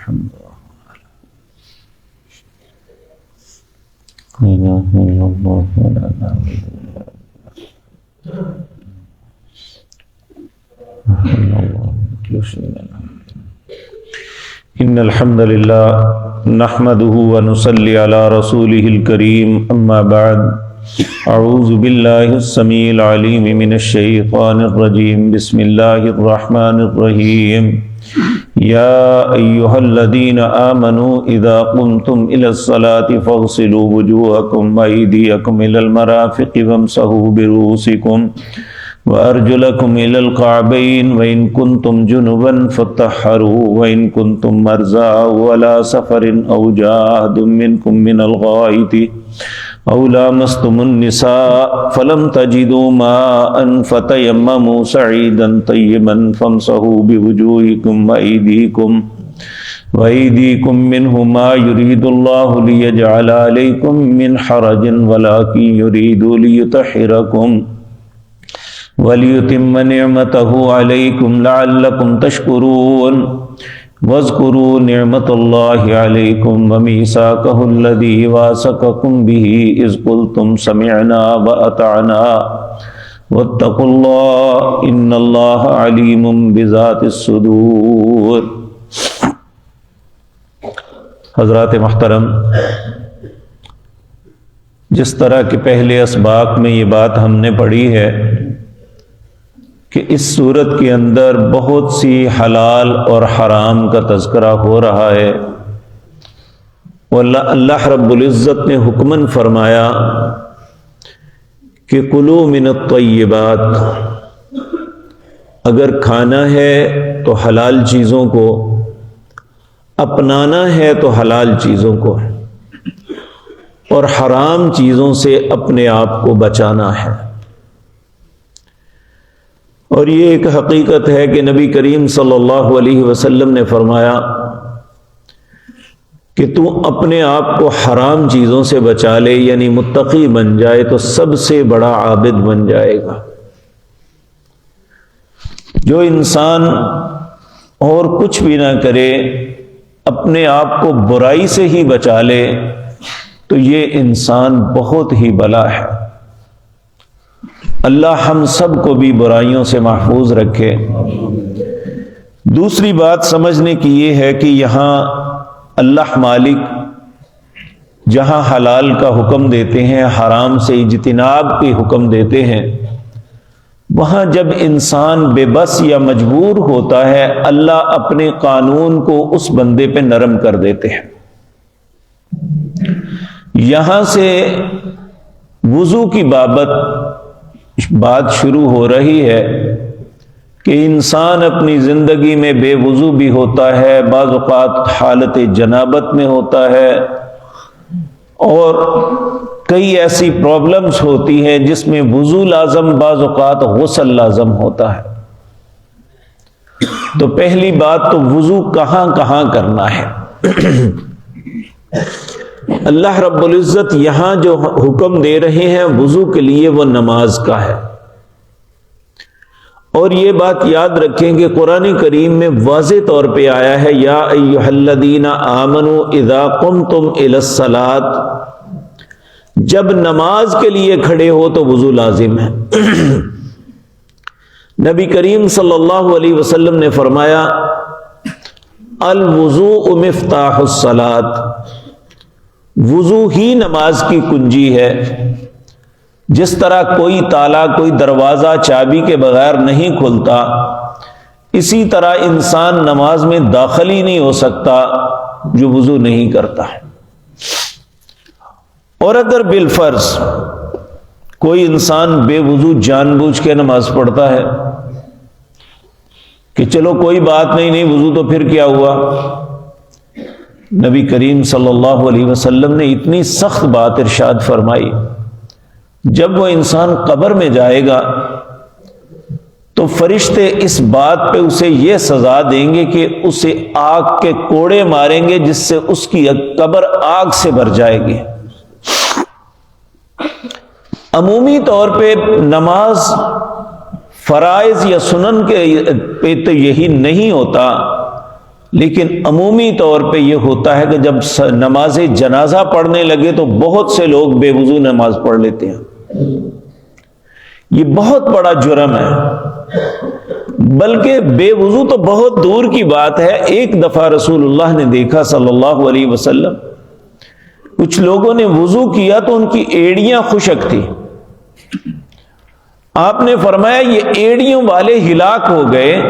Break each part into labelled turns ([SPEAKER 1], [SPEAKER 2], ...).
[SPEAKER 1] الحمد لا إله إلا الله ولا نعبد إن الحمد لله نحمده ونصلي على رسوله الكريم أما بعد أعوذ بالله السميع العليم من الشيطان الرجيم بسم الله الرحمن الرحيم يا أيها الذين آمنوا إذا قمتم إلى الصلاة فاغسلوا وجوهكم وأيديكم إلى المرافق وامسحوا برؤوسكم وأرجلكم إلى الكعبين وإن كنتم جنبا فطهروا وإن كنتم مرضى أو على سفر أو جاء أحد منكم من الغائط أو لامستم النساء فلم تجدوا ماء فتيمموا صعيدا طيبا فامسحوا بوجوهكم وأيديكم منه ما يريد الله ليجعل عليكم من حرج ولكن يريد ليطهركم وَلِيُتِمَّ نِعْمَتَهُ عَلَيْكُمْ لَعَلَّكُمْ تَشْكُرُونَ وَاذْكُرُوا نِعْمَةَ اللَّهِ عَلَيْكُمْ وَمِيثَاقَهُ الَّذِي وَاثَقَكُمْ بِهِ إِذْ قُلْتُمْ سَمِعْنَا وَأَطَعْنَا وَاتَّقُوا اللَّهَ إِنَّ اللَّهَ عَلِيمٌ بِذَاتِ الصُّدُورِ۔ حضرات محترم، جس طرح کے پہلے اسباق میں یہ بات ہم نے پڑھی ہے کہ اس صورت کے اندر بہت سی حلال اور حرام کا تذکرہ ہو رہا ہے، اللہ رب العزت نے حکماً فرمایا کہ کلوا من الطیبات، اگر کھانا ہے تو حلال چیزوں کو، اپنانا ہے تو حلال چیزوں کو، اور حرام چیزوں سے اپنے آپ کو بچانا ہے۔ اور یہ ایک حقیقت ہے کہ نبی کریم صلی اللہ علیہ وسلم نے فرمایا کہ تو اپنے آپ کو حرام چیزوں سے بچا لے، یعنی متقی بن جائے تو سب سے بڑا عابد بن جائے گا۔ جو انسان اور کچھ بھی نہ کرے، اپنے آپ کو برائی سے ہی بچا لے، تو یہ انسان بہت ہی بلا ہے۔ اللہ ہم سب کو بھی برائیوں سے محفوظ رکھے۔ دوسری بات سمجھنے کی یہ ہے کہ یہاں اللہ مالک جہاں حلال کا حکم دیتے ہیں، حرام سے اجتناب کے حکم دیتے ہیں، وہاں جب انسان بے بس یا مجبور ہوتا ہے، اللہ اپنے قانون کو اس بندے پہ نرم کر دیتے ہیں۔ یہاں سے وضو کی بات شروع ہو رہی ہے کہ انسان اپنی زندگی میں بے وضو بھی ہوتا ہے، بعض اوقات حالت جنابت میں ہوتا ہے، اور کئی ایسی پرابلمز ہوتی ہیں جس میں وضو لازم، بعض اوقات غسل لازم ہوتا ہے۔ تو پہلی بات تو وضو کہاں کہاں کرنا ہے۔ اللہ رب العزت یہاں جو حکم دے رہے ہیں وضو کے لیے، وہ نماز کا ہے۔ اور یہ بات یاد رکھیں کہ قرآن کریم میں واضح طور پہ آیا ہے، یا ایھا الذین آمنوا اذا قمتم الی الصلاۃ، جب نماز کے لیے کھڑے ہو تو وضو لازم ہے۔ نبی کریم صلی اللہ علیہ وسلم نے فرمایا الوضوء مفتاح الصلاۃ، وضو ہی نماز کی کنجی ہے۔ جس طرح کوئی تالا، کوئی دروازہ چابی کے بغیر نہیں کھلتا، اسی طرح انسان نماز میں داخل ہی نہیں ہو سکتا جو وضو نہیں کرتا ہے۔ اور اگر بالفرض کوئی انسان بے وضو جان بوجھ کے نماز پڑھتا ہے کہ چلو کوئی بات نہیں وضو تو پھر کیا ہوا، نبی کریم صلی اللہ علیہ وسلم نے اتنی سخت بات ارشاد فرمائی، جب وہ انسان قبر میں جائے گا تو فرشتے اس بات پہ اسے یہ سزا دیں گے کہ اسے آگ کے کوڑے ماریں گے، جس سے اس کی قبر آگ سے بھر جائے گی۔ عمومی طور پہ نماز فرائض یا سنن کے پہ تو یہی نہیں ہوتا، لیکن عمومی طور پہ یہ ہوتا ہے کہ جب نماز جنازہ پڑھنے لگے تو بہت سے لوگ بے وضو نماز پڑھ لیتے ہیں۔ یہ بہت بڑا جرم ہے، بلکہ بے وضو تو بہت دور کی بات ہے۔ ایک دفعہ رسول اللہ نے دیکھا صلی اللہ علیہ وسلم، کچھ لوگوں نے وضو کیا تو ان کی ایڑیاں خشک تھی۔ آپ نے فرمایا یہ ایڑیوں والے ہلاک ہو گئے،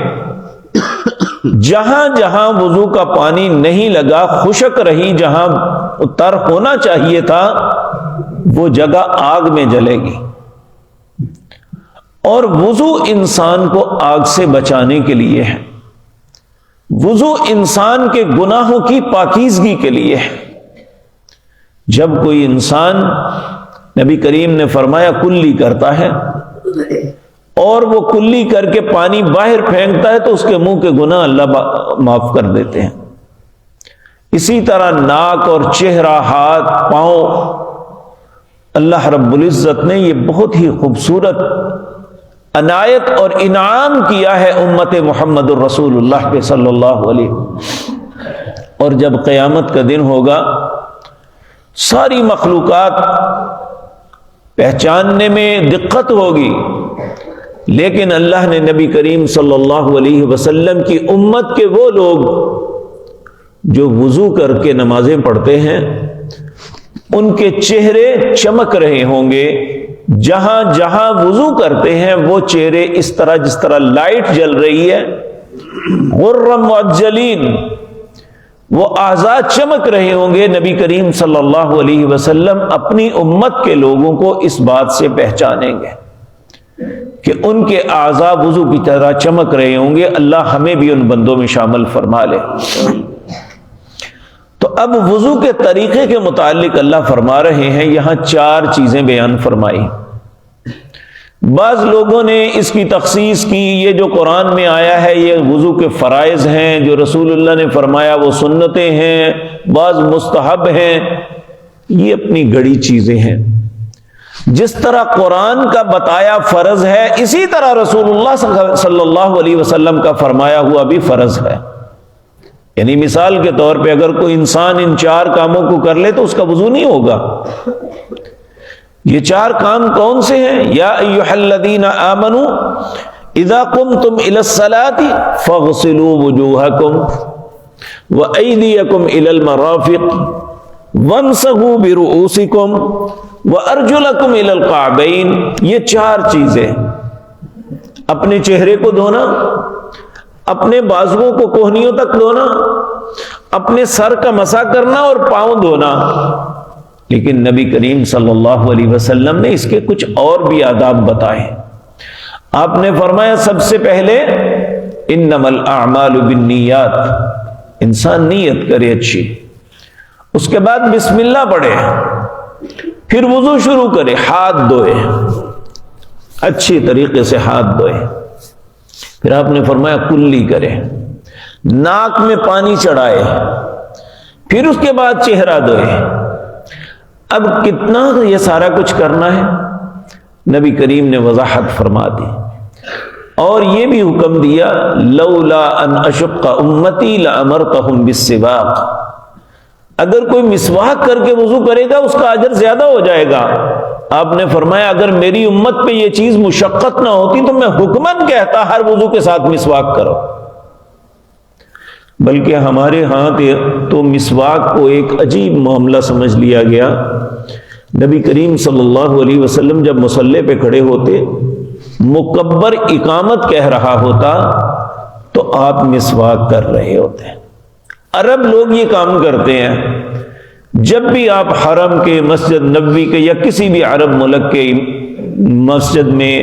[SPEAKER 1] جہاں جہاں وضو کا پانی نہیں لگا خشک رہی، جہاں تر ہونا چاہیے تھا وہ جگہ آگ میں جلے گی۔ اور وضو انسان کو آگ سے بچانے کے لیے ہے، وضو انسان کے گناہوں کی پاکیزگی کے لیے ہے۔ جب کوئی انسان، نبی کریم نے فرمایا، کلی کرتا ہے اور وہ کلی کر کے پانی باہر پھینکتا ہے تو اس کے منہ کے گناہ اللہ معاف کر دیتے ہیں۔ اسی طرح ناک اور چہرہ، ہاتھ، پاؤں، اللہ رب العزت نے یہ بہت ہی خوبصورت عنایت اور انعام کیا ہے امت محمد الرسول اللہ کے صلی اللہ علیہ وسلم۔ اور جب قیامت کا دن ہوگا، ساری مخلوقات پہچاننے میں دقت ہوگی، لیکن اللہ نے نبی کریم صلی اللہ علیہ وسلم کی امت کے وہ لوگ جو وضو کر کے نمازیں پڑھتے ہیں ان کے چہرے چمک رہے ہوں گے۔ جہاں جہاں وضو کرتے ہیں وہ چہرے اس طرح جس طرح لائٹ جل رہی ہے، غرم معجلین، وہ اعضاء چمک رہے ہوں گے۔ نبی کریم صلی اللہ علیہ وسلم اپنی امت کے لوگوں کو اس بات سے پہچانیں گے کہ ان کے اعضاء وضو کی طرح چمک رہے ہوں گے۔ اللہ ہمیں بھی ان بندوں میں شامل فرما لے۔ تو اب وضو کے طریقے کے متعلق اللہ فرما رہے ہیں، یہاں 4 چیزیں بیان فرمائی۔ بعض لوگوں نے اس کی تخصیص کی، یہ جو قرآن میں آیا ہے یہ وضو کے فرائض ہیں، جو رسول اللہ نے فرمایا وہ سنتیں ہیں، بعض مستحب ہیں۔ یہ اپنی گڑی چیزیں ہیں۔ جس طرح قرآن کا بتایا فرض ہے، اسی طرح رسول اللہ صلی اللہ علیہ وسلم کا فرمایا ہوا بھی فرض ہے۔ یعنی مثال کے طور پہ اگر کوئی انسان ان 4 کاموں کو کر لے تو اس کا وضو نہیں ہوگا۔ یہ 4 کام کون سے ہیں؟ یا ایھا الذین آمنوا اذا قمتم الی الصلاۃ فاغسلوا وجوہکم وایدیکم الی المرافق وامسحوا برؤوسکم وارجلکم الی الکعبین۔ یہ 4 چیزیں، اپنے چہرے کو دھونا، اپنے بازوؤں کو کوہنیوں تک دھونا، اپنے سر کا مسح کرنا اور پاؤں دھونا۔ لیکن نبی کریم صلی اللہ علیہ وسلم نے اس کے کچھ اور بھی آداب بتائے۔ آپ نے فرمایا سب سے پہلے انما الاعمال بالنیات، انسان نیت کرے اچھی، اس کے بعد بسم اللہ پڑھے، پھر وضو شروع کرے، ہاتھ دھوئے، اچھی طریقے سے ہاتھ دھوئے، پھر آپ نے فرمایا کلی کرے، ناک میں پانی چڑھائے، پھر اس کے بعد چہرہ دھوئے۔ اب کتنا یہ سارا کچھ کرنا ہے؟ نبی کریم نے وضاحت فرما دی اور یہ بھی حکم دیا، لولا ان اشق امتی لامرتہم بالسواک، اگر کوئی مسواک کر کے وضو کرے گا اس کا اجر زیادہ ہو جائے گا۔ آپ نے فرمایا اگر میری امت پہ یہ چیز مشقت نہ ہوتی تو میں حکماً کہتا ہر وضو کے ساتھ مسواک کرو، بلکہ ہمارے ہاں تو مسواک کو ایک عجیب معاملہ سمجھ لیا گیا۔ نبی کریم صلی اللہ علیہ وسلم جب مصلی پہ کھڑے ہوتے، مکبر اقامت کہہ رہا ہوتا تو آپ مسواک کر رہے ہوتے۔ عرب لوگ یہ کام کرتے ہیں، جب بھی آپ حرم کے، مسجد نبوی کے یا کسی بھی عرب ملک کے مسجد میں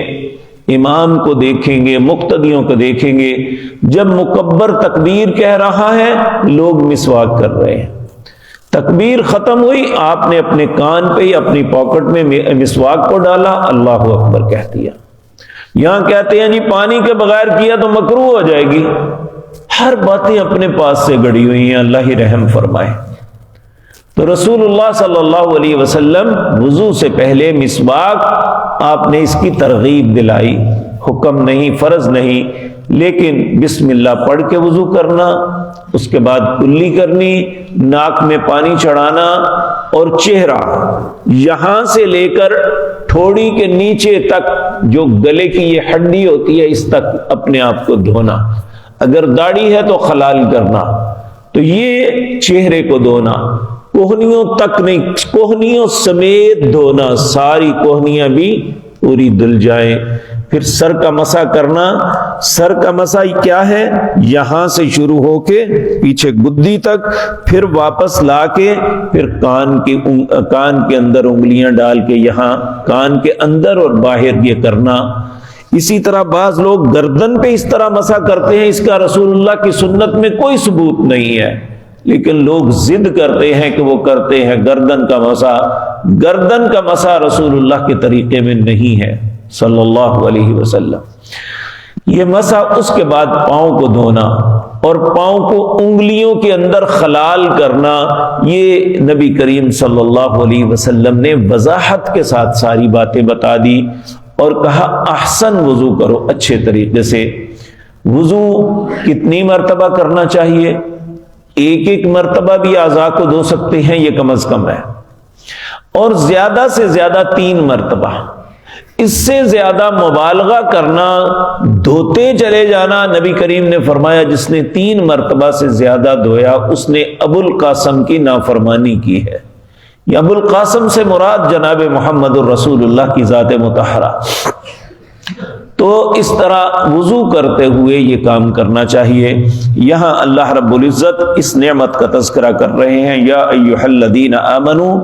[SPEAKER 1] امام کو دیکھیں گے، مقتدیوں کو دیکھیں گے، جب مکبر تکبیر کہہ رہا ہے لوگ مسواک کر رہے ہیں۔ تکبیر ختم ہوئی، آپ نے اپنے کان پہ یا اپنی پاکٹ میں مسواک کو ڈالا، اللہ اکبر کہہ دیا۔ یہاں کہتے ہیں جی پانی کے بغیر کیا تو مکروہ ہو جائے گی۔ ہر باتیں اپنے پاس سے گڑی ہوئی ہیں، اللہ ہی رحم فرمائے۔ تو رسول اللہ صلی اللہ علیہ وسلم وضو سے پہلے مسواک، آپ نے اس کی ترغیب دلائی، حکم نہیں، فرض نہیں، لیکن بسم اللہ پڑھ کے وضو کرنا، اس کے بعد کلی کرنی، ناک میں پانی چڑھانا اور چہرہ یہاں سے لے کر ٹھوڑی کے نیچے تک جو گلے کی یہ ہڈی ہوتی ہے اس تک اپنے آپ کو دھونا، اگر داڑھی ہے تو خلال کرنا، تو یہ چہرے کو دھونا، کوہنیوں تک نہیں، کوہنیوں سمیت دھونا، ساری کوہنیاں بھی پوری دھل جائیں۔ پھر سر کا مسح کرنا، سر کا مسح کیا ہے؟ یہاں سے شروع ہو کے پیچھے گدی تک، پھر واپس لا کے پھر کان کے اندر انگلیاں ڈال کے یہاں کان کے اندر اور باہر یہ کرنا۔ اسی طرح بعض لوگ گردن پہ اس طرح مسح کرتے ہیں، اس کا رسول اللہ کی سنت میں کوئی ثبوت نہیں ہے، لیکن لوگ ضد کرتے ہیں کہ وہ کرتے ہیں گردن کا مسح۔ گردن کا مسح رسول اللہ کے طریقے میں نہیں ہے صلی اللہ علیہ وسلم۔ یہ مسح اس کے بعد پاؤں کو دھونا اور پاؤں کو انگلیوں کے اندر خلال کرنا، یہ نبی کریم صلی اللہ علیہ وسلم نے وضاحت کے ساتھ ساری باتیں بتا دی اور کہا احسن وضو کرو، اچھے طریقے سے۔ وضو کتنی مرتبہ کرنا چاہیے؟ ایک ایک مرتبہ بھی اعضاء کو دھو سکتے ہیں، یہ کم از کم ہے، اور زیادہ سے زیادہ 3 مرتبہ۔ اس سے زیادہ مبالغہ کرنا، دھوتے چلے جانا، نبی کریم نے فرمایا جس نے 3 مرتبہ سے زیادہ دھویا اس نے ابو القاسم کی نافرمانی کی ہے۔ یہ ابو القاسم سے مراد جناب محمد الرسول اللہ کی ذات مطہرہ۔ تو اس طرح وضو کرتے ہوئے یہ کام کرنا چاہیے۔ یہاں اللہ رب العزت اس نعمت کا تذکرہ کر رہے ہیں، یا ایھا الذین آمنو،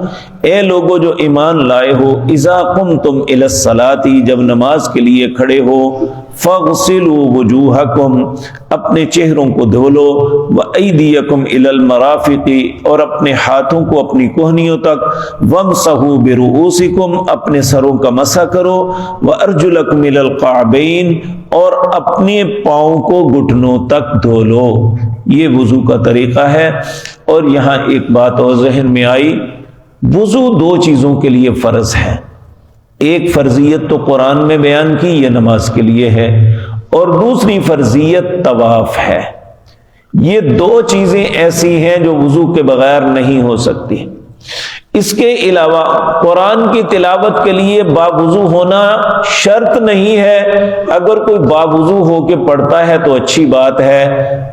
[SPEAKER 1] اے لوگو جو ایمان لائے ہو، اذا قمتم الی الصلاۃ، جب نماز کے لیے کھڑے ہو، فاغسلوا وجوہکم، اپنے چہروں کو دھو لو، وایدیکم الی المرافق، اور اپنے ہاتھوں کو اپنی کوہنیوں تک، وامسحوا برؤوسکم، اپنے سروں کا مسح کرو، وارجلکم الی القعبین، اور اپنے پاؤں کو گھٹنوں تک دھو لو۔ یہ وضو کا طریقہ ہے۔ اور یہاں ایک بات اور ذہن میں آئی، وضو 2 چیزوں کے لیے فرض ہے۔ ایک فرضیت تو قرآن میں بیان کی، یہ نماز کے لیے ہے، اور دوسری فرضیت طواف ہے۔ یہ 2 چیزیں ایسی ہیں جو وضو کے بغیر نہیں ہو سکتی۔ اس کے علاوہ قرآن کی تلاوت کے لیے باوضو ہونا شرط نہیں ہے۔ اگر کوئی باوضو ہو کے پڑھتا ہے تو اچھی بات ہے،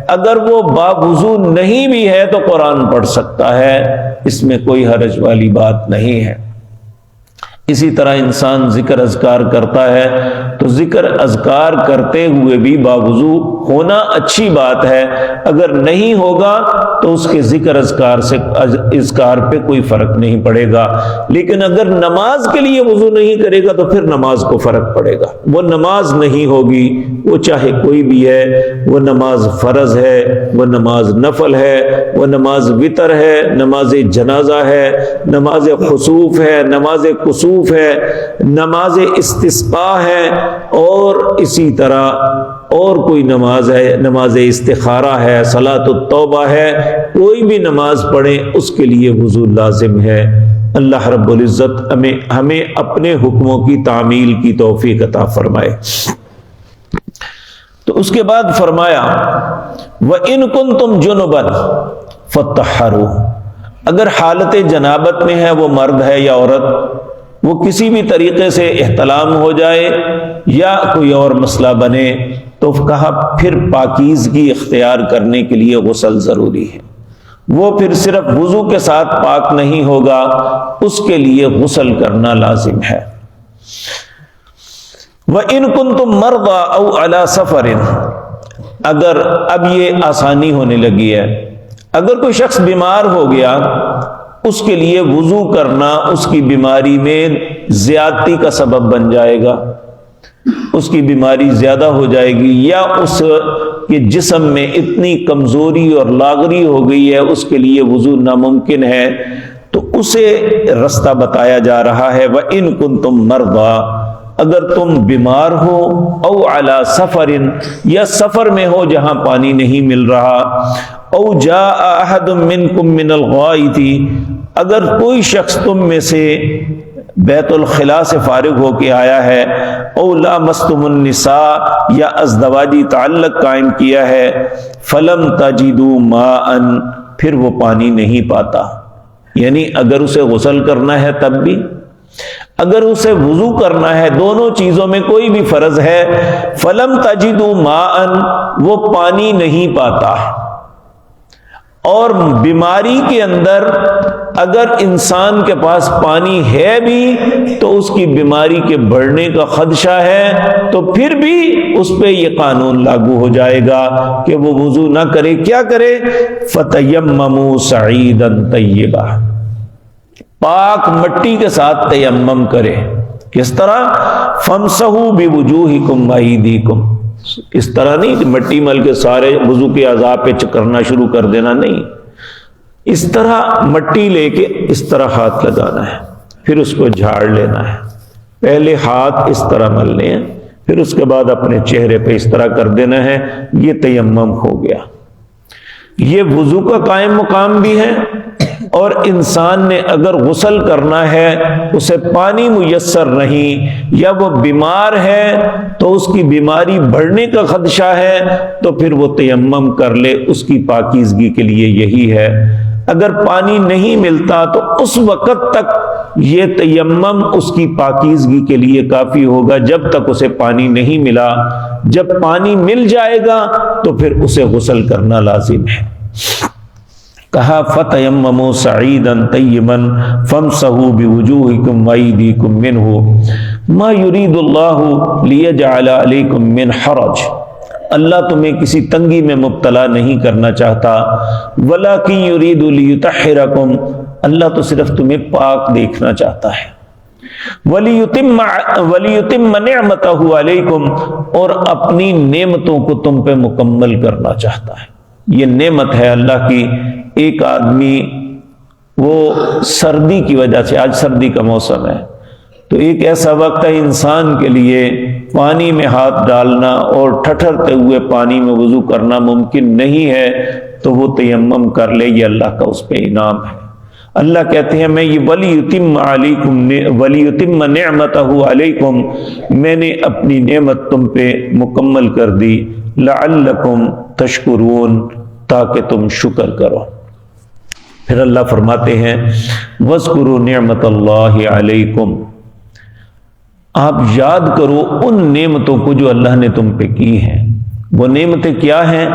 [SPEAKER 1] اگر وہ باوضو نہیں بھی ہے تو قرآن پڑھ سکتا ہے، اس میں کوئی حرج والی بات نہیں ہے۔ اسی طرح انسان ذکر اذکار کرتا ہے تو ذکر اذکار کرتے ہوئے بھی باوضو ہونا اچھی بات ہے، اگر نہیں ہوگا تو اس کے ذکر اذکار پہ کوئی فرق نہیں پڑے گا۔ لیکن اگر نماز کے لیے وضو نہیں کرے گا تو پھر نماز کو فرق پڑے گا، وہ نماز نہیں ہوگی، وہ چاہے کوئی بھی ہے، وہ نماز فرض ہے، وہ نماز نفل ہے، وہ نماز وتر ہے، نماز جنازہ ہے، نماز خسوف ہے، نماز کسوف ہے، نماز استسقاء ہے، اور اسی طرح اور کوئی نماز ہے، نماز استخارہ ہے، صلاۃ التوبہ ہے، کوئی بھی نماز پڑھیں اس کے لیے وضو لازم ہے۔ اللہ رب العزت ہمیں اپنے حکموں کی تعمیل کی توفیق عطا فرمائے۔ تو اس کے بعد فرمایا وَإِن كُنتُمْ جُنُبًا فَطَّهَّرُوا، اگر حالت جنابت میں ہے وہ مرد ہے یا عورت، وہ کسی بھی طریقے سے احتلام ہو جائے یا کوئی اور مسئلہ بنے تو کہا پھر پاکیزگی اختیار کرنے کے لیے غسل ضروری ہے۔ وہ پھر صرف وضو کے ساتھ پاک نہیں ہوگا، اس کے لیے غسل کرنا لازم ہے۔ وَإِن كُنتُم مَّرْضَىٰ أَوْ عَلَىٰ سَفَرٍ، اگر اب یہ آسانی ہونے لگی ہے، اگر کوئی شخص بیمار ہو گیا، اس کے لیے وضو کرنا اس کی بیماری میں زیادتی کا سبب بن جائے گا، اس کی بیماری زیادہ ہو جائے گی، یا اس کے جسم میں اتنی کمزوری اور لاغری ہو گئی ہے اس کے لیے وضو ناممکن ہے، تو اسے رستہ بتایا جا رہا ہے وَإِن كُنتُم مَّرْضَىٰ، اگر تم بیمار ہو، او علی سفر، یا سفر میں ہو جہاں پانی نہیں مل رہا، او جاء احد منکم من الغائط، اگر کوئی شخص تم میں سے بیت الخلا سے فارغ ہو کے آیا ہے، او لامستم النساء یا ازدواجی تعلق قائم کیا ہے، فلم تجدوا ماء پھر وہ پانی نہیں پاتا، یعنی اگر اسے غسل کرنا ہے تب بھی، اگر اسے وضو کرنا ہے، دونوں چیزوں میں کوئی بھی فرض ہے، فلم تجدوا ماء وہ پانی نہیں پاتا۔ اور بیماری کے اندر اگر انسان کے پاس پانی ہے بھی تو اس کی بیماری کے بڑھنے کا خدشہ ہے، تو پھر بھی اس پہ یہ قانون لاگو ہو جائے گا کہ وہ وضو نہ کرے، کیا کرے؟ فَتَيَمَّمُوا سَعِيدًا طَيِّبًا، پاک مٹی کے ساتھ تیمم کرے۔ کس طرح؟ فَامْسَحُوا بِوُجُوهِكُمْ وَأَيْدِيكُمْ، اس طرح نہیں کہ مٹی مل کے سارے وضو کے اعضاء پہ کرنا شروع کر دینا، نہیں، اس طرح مٹی لے کے اس طرح ہاتھ لگانا ہے، پھر اس کو جھاڑ لینا ہے، پہلے ہاتھ اس طرح ملنے ہیں، پھر اس کے بعد اپنے چہرے پہ اس طرح کر دینا ہے، یہ تیمم ہو گیا۔ یہ وضو کا قائم مقام بھی ہے، اور انسان نے اگر غسل کرنا ہے، اسے پانی میسر نہیں یا وہ بیمار ہے تو اس کی بیماری بڑھنے کا خدشہ ہے، تو پھر وہ تیمم کر لے، اس کی پاکیزگی کے لیے یہی ہے۔ اگر پانی نہیں ملتا تو اس وقت تک یہ تیمم اس کی پاکیزگی کے لیے کافی ہوگا جب تک اسے پانی نہیں ملا۔ جب پانی مل جائے گا تو پھر اسے غسل کرنا لازم ہے۔ کہا فَتَيَمَّمُوا سَعِيدًا طَيِّبًا فَامْسَحُوا بِوُجُوهِكُمْ وَأَيْدِيكُمْ مِنْهُ مَا يُرِيدُ اللَّهُ لِيَجْعَلَ عَلَيْكُمْ مِنْ حَرَجٍ، اللہ تمہیں کسی تنگی میں مبتلا نہیں کرنا چاہتا، وَلَكِنْ يُرِيدُ لِيُطَهِّرَكُمْ، اللہ تو صرف تمہیں پاک دیکھنا چاہتا ہے، وَلِيُتِمَّ نِعْمَتَهُ عَلَيْكُمْ، اور اپنی نعمتوں کو تم پہ مکمل کرنا چاہتا ہے۔ یہ نعمت ہے اللہ کی۔ ایک آدمی وہ سردی کی وجہ سے، آج سردی کا موسم ہے، تو ایک ایسا وقت ہے انسان کے لیے پانی میں ہاتھ ڈالنا اور ٹھٹھرتے ہوئے پانی میں وضو کرنا ممکن نہیں ہے، تو وہ تیمم کر لے، یہ اللہ کا اس پہ انعام ہے۔ اللہ کہتے ہیں میں یہ وَلِيُتِمَّ نِعْمَتَهُ عَلَيْكُمْ، میں نے اپنی نعمت تم پہ مکمل کر دی، لَعَلَّكُمْ تَشْكُرُونَ، تاکہ تم شکر کرو۔ پھر اللہ فرماتے ہیں وَاذْكُرُوا نِعْمَتَ اللَّهِ عَلَيْكُمْ، آپ یاد کرو ان نعمتوں کو جو اللہ نے تم پہ کی ہیں۔ وہ نعمتیں کیا ہیں؟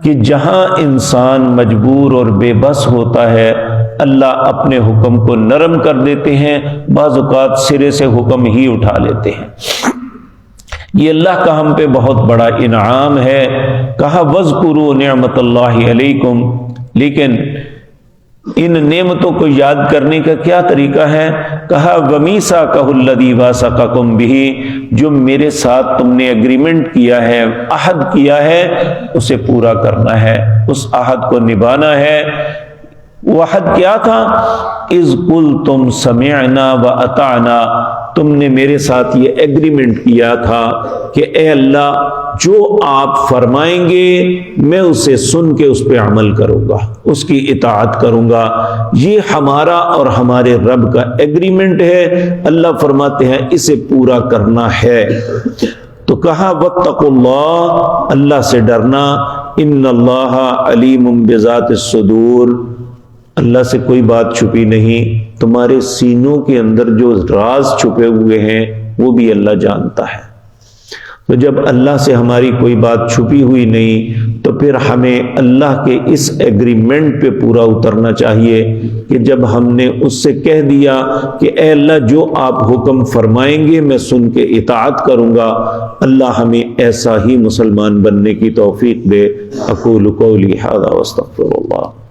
[SPEAKER 1] کہ جہاں انسان مجبور اور بے بس ہوتا ہے، اللہ اپنے حکم کو نرم کر دیتے ہیں، بعض اوقات سرے سے حکم ہی اٹھا لیتے ہیں۔ یہ اللہ کا ہم پہ بہت بڑا انعام ہے۔ کہا وَاذْكُرُوا نِعْمَتَ اللَّهِ عَلَيْكُمْ، لیکن ان نعمتوں کو یاد کرنے کا کیا طریقہ ہے؟ کہا وَمِيثَاقَهُ الَّذِي وَاثَقَكُم بِهِ، جو میرے ساتھ تم نے اگریمنٹ کیا ہے، عہد کیا ہے، اسے پورا کرنا ہے، اس عہد کو نبھانا ہے۔ وہ عہد کیا تھا؟ اِذْ قُلْتُمْ سَمِعْنَا وَأَطَعْنَا، تم نے میرے ساتھ یہ ایگریمنٹ کیا تھا کہ اے اللہ جو آپ فرمائیں گے میں اسے سن کے اس پہ عمل کروں گا، اس کی اطاعت کروں گا۔ یہ ہمارا اور ہمارے رب کا ایگریمنٹ ہے۔ اللہ فرماتے ہیں اسے پورا کرنا ہے۔ تو کہا واتقوا اللہ، اللہ سے ڈرنا، ان اللہ علیم بذات الصدور، اللہ سے کوئی بات چھپی نہیں، تمہارے سینوں کے اندر جو راز چھپے ہوئے ہیں وہ بھی اللہ جانتا ہے۔ تو جب اللہ سے ہماری کوئی بات چھپی ہوئی نہیں تو پھر ہمیں اللہ کے اس ایگریمنٹ پہ پورا اترنا چاہیے کہ جب ہم نے اس سے کہہ دیا کہ اے اللہ جو آپ حکم فرمائیں گے میں سن کے اطاعت کروں گا، اللہ ہمیں ایسا ہی مسلمان بننے کی توفیق دے۔ اقول قولی ھذا واستغفر اللہ۔